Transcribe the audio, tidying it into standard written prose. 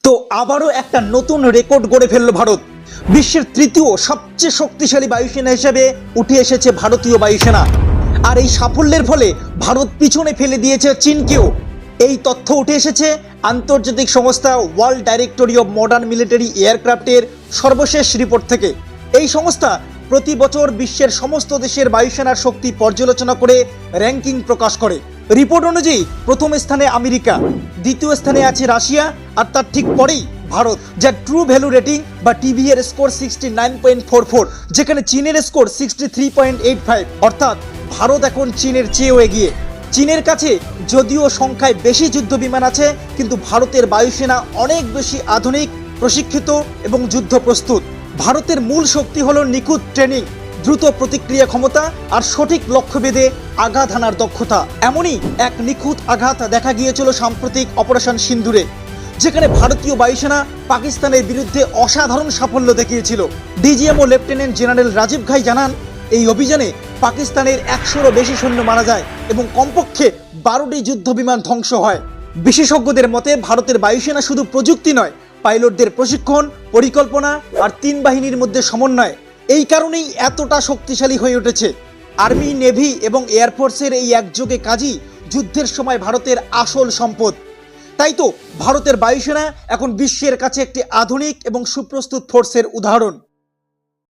তো আবারও একটা নতুন রেকর্ড গড়ে ফেলল ভারত। বিশ্বের তৃতীয় সবচেয়ে শক্তিশালী বায়ুসেনা হিসেবে উঠে এসেছে ভারতীয় বায়ুসেনা। আর এই সাফল্যের ফলে ভারত পিছনে ফেলে দিয়েছে চীনকেও। এই তথ্য উঠে এসেছে আন্তর্জাতিক সংস্থা world directory of modern military এয়ারক্রাফটের সর্বশেষ রিপোর্ট থেকে। এই সংস্থা প্রতি বছর বিশ্বের সমস্ত দেশের বায়ুসেনার শক্তি পর্যালোচনা করে র্যাঙ্কিং প্রকাশ করে। রিপোর্ট অনুযায়ী প্রথম স্থানে আমেরিকা, দ্বিতীয় স্থানে আছে রাশিয়া, আর তার ঠিক পরেই ভারত, যার ট্রু ভ্যালু রেটিং বা টিভি এর স্কোর 69.44, যেখানে চীনের স্কোর 63.85। অর্থাৎ ভারত এখন চীনের চেয়েও এগিয়ে। চীনের কাছে যদিও সংখ্যায় বেশি যুদ্ধ বিমান আছে, কিন্তু ভারতের বায়ুসেনা অনেক বেশি আধুনিক, প্রশিক্ষিত এবং যুদ্ধ প্রস্তুত। ভারতের মূল শক্তি হলো নিখুঁত ট্রেনিং, দ্রুত প্রতিক্রিয়া ক্ষমতা আর সঠিক লক্ষ্যভেদে আঘাত হানার দক্ষতা। এমনই এক নিখুঁত আঘাত দেখা গিয়েছিল সাম্প্রতিক অপারেশন সিন্দুরে, যেখানে ভারতীয় বায়ুসেনা পাকিস্তানের বিরুদ্ধে অসাধারণ সাফল্য দেখিয়েছিল। ডিজিএমও লেফটেন্যান্ট জেনারেল রাজীব ঘাই জানান, এই অভিযানে পাকিস্তানের 100-রও বেশি সৈন্য মারা যায় এবং কমপক্ষে 12টি যুদ্ধ বিমান ধ্বংস হয়। বিশেষজ্ঞদের মতে ভারতের বায়ুসেনা শুধু প্রযুক্তি নয়, পাইলটদের প্রশিক্ষণ, পরিকল্পনা আর 3 বাহিনীর মধ্যে সমন্বয়, এই কারণেই এতটা শক্তিশালী হয়ে উঠেছে। আর্মি, নেভি এবং এয়ারফোর্সের এই একযোগে কাজই যুদ্ধের সময় ভারতের আসল সম্পদ। তাই তো ভারতের বায়ুসেনা এখন বিশ্বের কাছে একটি আধুনিক এবং সুপ্রস্তুত ফোর্সের উদাহরণ।